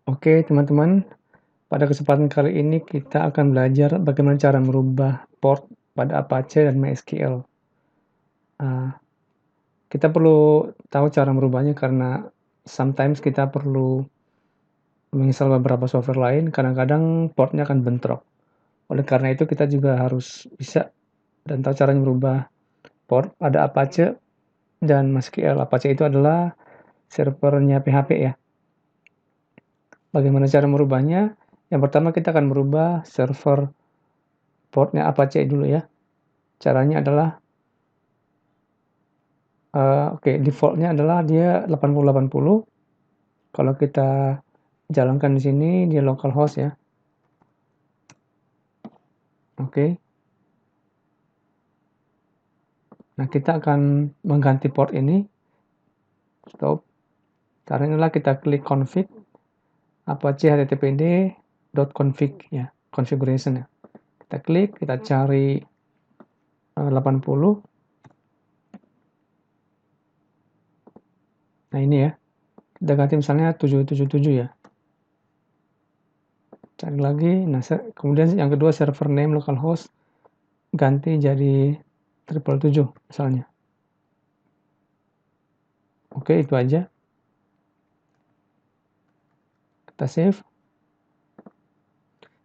Oke teman-teman, pada kesempatan kali ini kita akan belajar bagaimana cara merubah port pada Apache dan MySQL. Kita perlu tahu cara merubahnya karena sometimes kita perlu menginstal beberapa software lain, kadang-kadang portnya akan bentrok. Oleh karena itu kita juga harus bisa dan tahu caranya merubah port pada Apache dan MySQL. Apache itu adalah servernya PHP ya. Bagaimana cara merubahnya? Yang pertama kita akan merubah server portnya Apache dulu ya. Caranya adalah default-nya adalah dia 8080. Kalau kita jalankan di sini dia localhost ya. Oke. Nah, kita akan mengganti port ini. Stop. Caranya adalah kita klik config apache httpd.config ya, configuration ya. Kita klik, kita cari 80. Nah, ini ya. Kita ganti misalnya 777 ya. Cari lagi. Nah, kemudian yang kedua server name localhost ganti jadi 777 misalnya. Oke, itu aja. Kita save.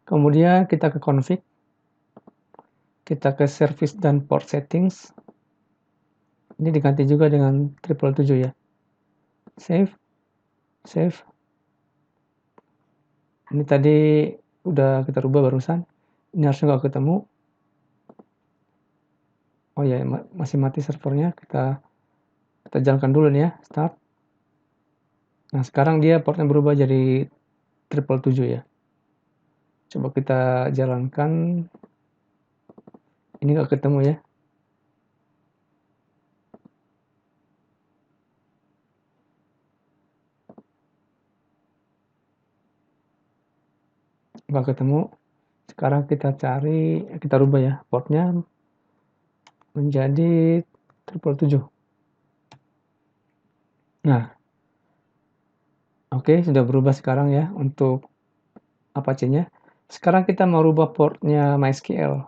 Kemudian kita ke config. Kita ke service dan port settings. Ini diganti juga dengan 777 ya. Save. Save. Ini tadi udah kita rubah barusan. Ini harusnya nggak ketemu. Oh ya, masih mati servernya. Kita jalankan dulu nih ya. Start. Nah, sekarang dia portnya berubah jadi 777 ya. Coba kita jalankan. Ini nggak ketemu ya. Nggak ketemu. Sekarang kita cari, kita rubah ya portnya menjadi 777. Nah, oke, sudah berubah sekarang ya untuk Apache-nya. Sekarang kita mau rubah portnya MySQL.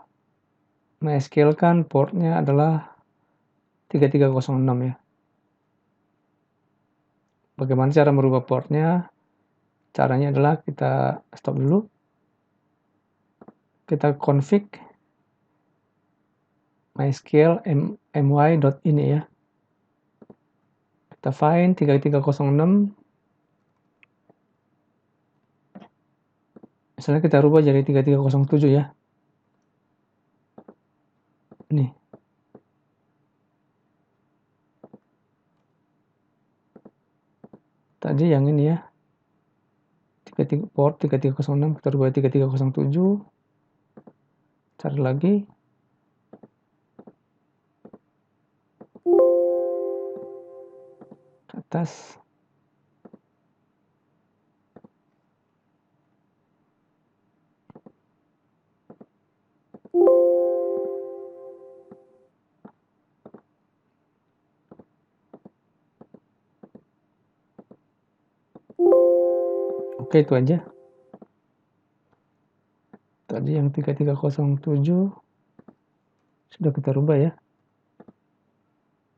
MySQL kan portnya adalah 3306 ya. Bagaimana cara merubah portnya? Caranya adalah kita stop dulu. Kita config MySQL my.ini ya. Kita find 3306. Misalnya kita rubah jadi 3307 ya. Nih. Tadi yang ini ya. Port 3306 kita rubah 3307. Cari lagi. Ke atas. Oke, itu aja. Tadi yang 3307 sudah kita rubah ya.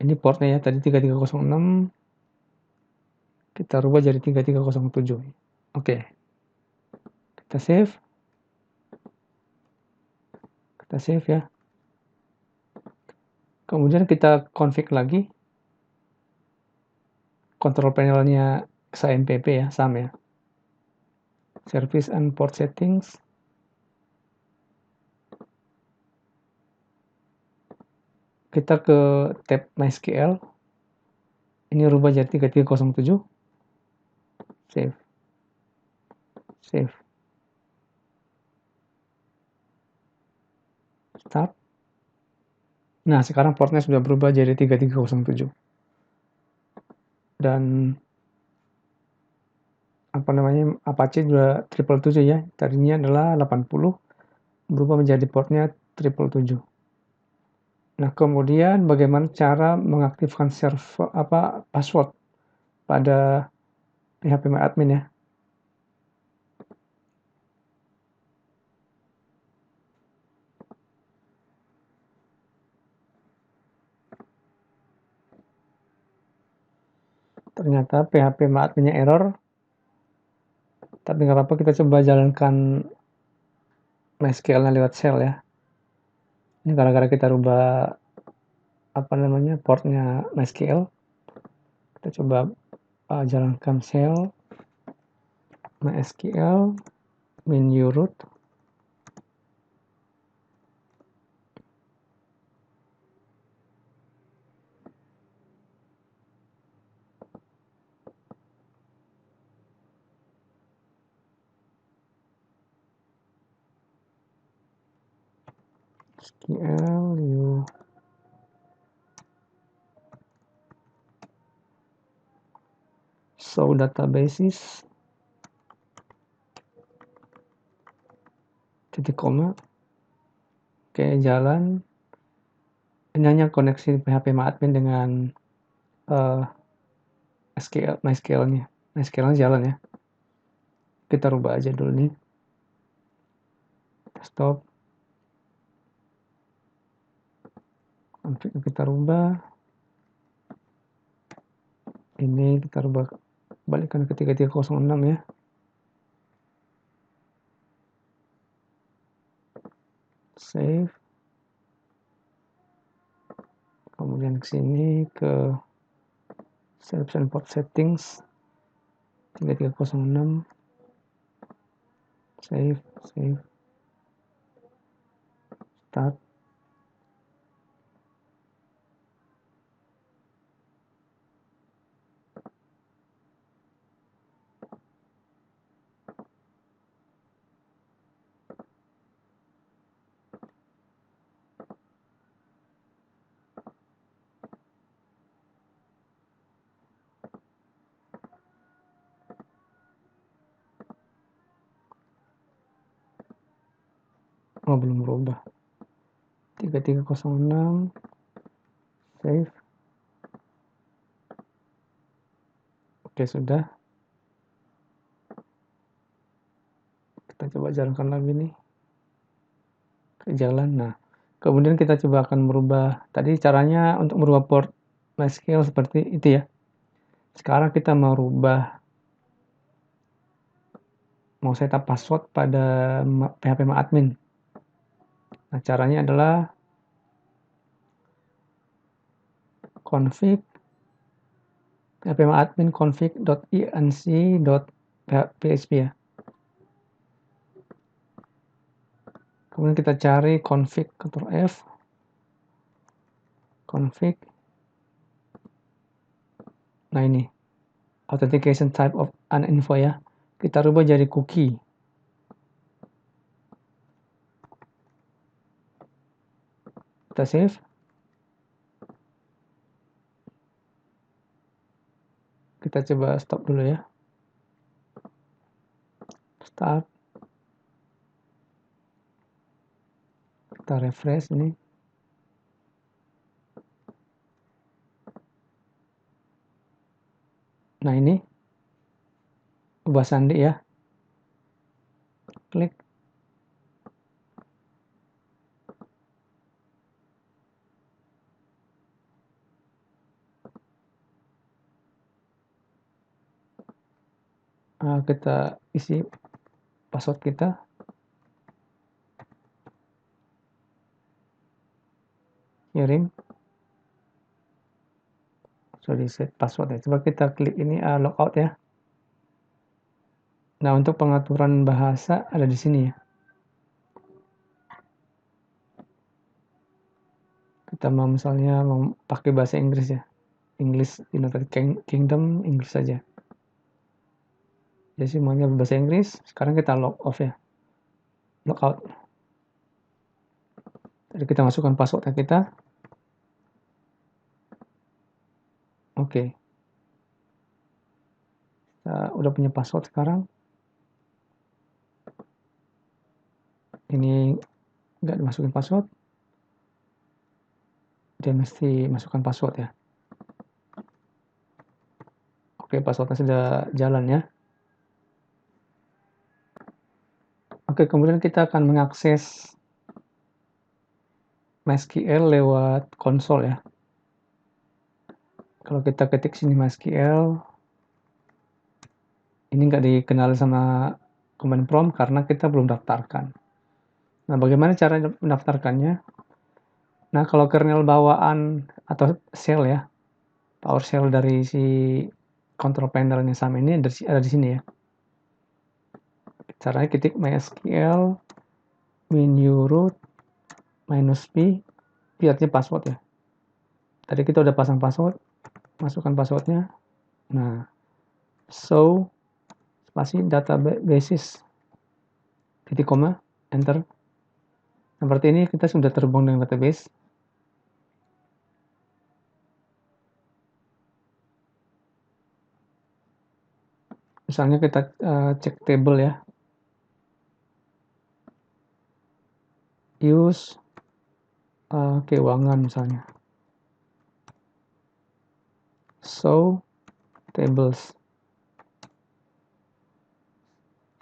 Ini portnya ya, tadi 3306. Kita rubah jadi 3307. Oke. Kita save. Kita save ya. Kemudian kita config lagi. Control panelnya XAMPP ya, sama ya. Service and port settings. Kita ke tab MySQL. Ini rubah jadi 3307. Save. Save. Start. Nah, sekarang portnya sudah berubah jadi 3307. Dan apa namanya, Apache juga 777 ya. Tadinya adalah 80, berubah menjadi portnya 777. Nah, kemudian bagaimana cara mengaktifkan password pada PHP admin ya. ternyata PHP admin-nya error, tapi nggak apa-apa, kita coba jalankan MySQL-nya lewat shell ya. Ini gara-gara kita rubah portnya MySQL. Kita coba jalankan shell MySQL menu root. SQL show databases titik koma. Oke, jalan. Ini hanya koneksi PHP admin dengan MySQL-nya. MySQL-nya jalan ya. Kita rubah aja dulu nih. Stop. Config kita rubah. Ini kita rubah, balikkan ke 3306 ya. Save. Kemudian ke sini ke selection port settings 3306. Save. Start. Oh, belum berubah. 3306. Save. Oke, sudah. Kita coba jalankan lagi nih. Ke jalan. Nah, kemudian kita coba akan merubah. Tadi caranya untuk merubah port MySQL seperti itu ya. Sekarang kita mau setup password pada PHP admin. Nah, caranya adalah config PHP admin config.enc.php ya. Kemudian kita cari config, Ctrl F, config. Nah, ini authentication type of uninfo ya. Kita rubah jadi cookie. Kita save. Kita coba stop dulu ya. Start. Kita refresh ini. Nah, ini ubah sandi ya. Klik. Kita isi password kita. Kirim. Sudah di set password ya. Coba kita klik ini logout ya. Nah, untuk pengaturan bahasa ada di sini ya. Kita mau misalnya mau pakai bahasa Inggris ya. English United Kingdom, Inggris saja. Jadi semuanya berbahasa Inggris. Sekarang kita log off ya. Logout. Jadi kita masukkan passwordnya kita. Oke. Kita udah punya password sekarang. Ini nggak dimasukin password. Dia mesti masukkan password ya. Oke, passwordnya sudah jalan ya. Oke, kemudian kita akan mengakses MySQL lewat konsol ya. Kalau kita ketik sini MySQL, ini nggak dikenal sama command prompt karena kita belum daftarkan. Nah, bagaimana cara mendaftarkannya? Nah, kalau kernel bawaan atau shell ya, PowerShell dari si control panel-nya SAM ini ada di sini ya. Caranya ketik MySQL -root -p, artinya password ya. Tadi kita udah pasang password, masukkan passwordnya. Nah, show spasi databases titik koma, enter. Nah, berarti ini kita sudah terhubung dengan database. Misalnya kita cek table ya, use keuangan misalnya, show tables,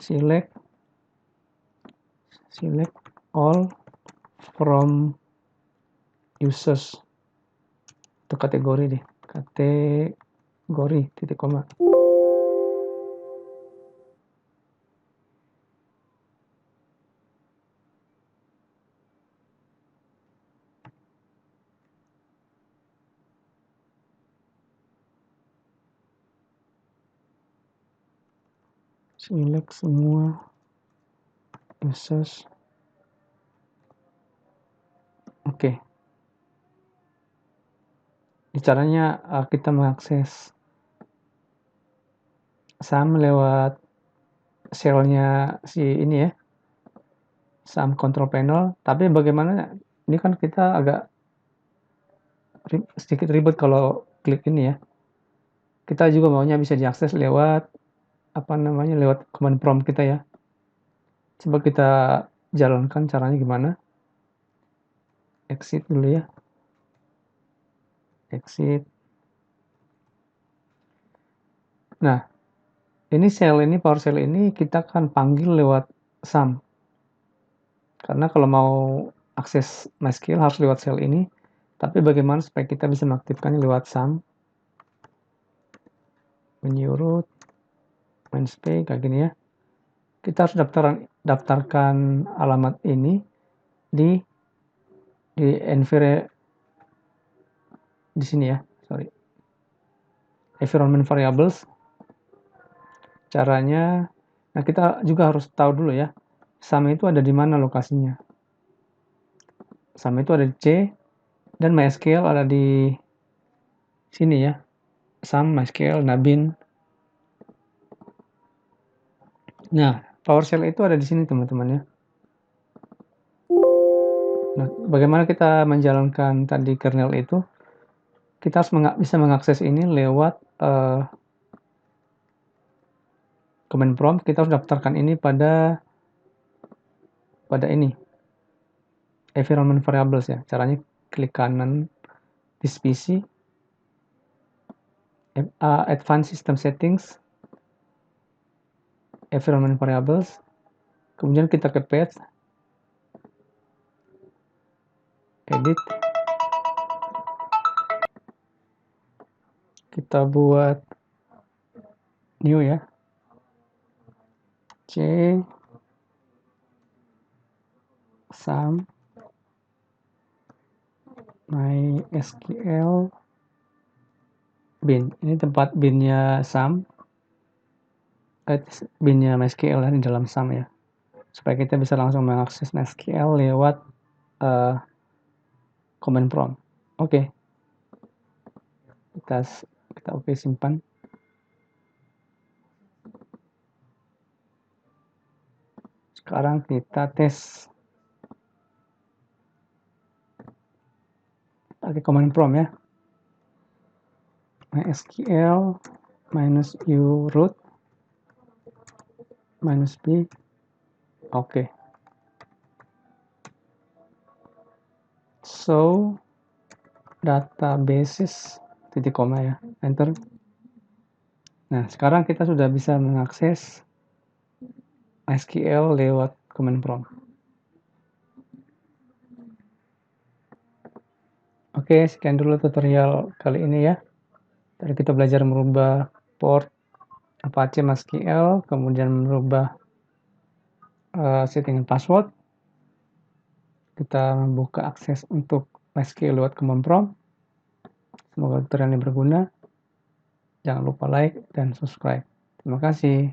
select all from users, itu kategori deh, kategori titik koma. Select semua users. Oke. Caranya kita mengakses SAM lewat shell-nya si ini ya, SAM control panel. Tapi bagaimana? Ini kan kita agak sedikit ribet kalau klik ini ya. Kita juga maunya bisa diakses lewat lewat command prompt kita ya. Coba kita jalankan caranya gimana. Exit dulu ya. Exit. Nah, ini PowerShell ini kita akan panggil lewat SAM. Karena kalau mau akses MySQL harus lewat shell ini. Tapi bagaimana supaya kita bisa mengaktifkannya lewat SAM? Root -p kayak gini ya. Kita harus daftarkan alamat ini di sini ya, sorry. Environment variables. Caranya, nah kita juga harus tahu dulu ya, SAM itu ada di mana lokasinya. SAM itu ada di C, dan MySQL ada di sini ya. SAM, MySQL, Nabin. Nah, PowerShell itu ada di sini teman-teman ya. Nah, bagaimana kita menjalankan tadi kernel itu? Kita harus bisa mengakses ini lewat command prompt. Kita harus daftarkan ini pada ini, environment variables ya. Caranya klik kanan di PC, advanced system settings, environment variables, kemudian kita ke paste, edit, kita buat new ya, C SAM MySQL bin. Ini tempat binnya SAM, binnya MySQL di dalam SAM ya, supaya kita bisa langsung mengakses MySQL lewat command prompt. Oke. Kita simpan. Sekarang kita tes pakai command prompt ya. MySQL -u root -p. Oke. So databases titik koma ya, enter. Nah, sekarang kita sudah bisa mengakses MySQL lewat command prompt. Oke, sekian dulu tutorial kali ini ya. Tadi kita belajar merubah port Apache MySQL, kemudian merubah settingan password. Kita membuka akses untuk MySQL lewat command prompt. Semoga tutorial ini berguna. Jangan lupa like dan subscribe. Terima kasih.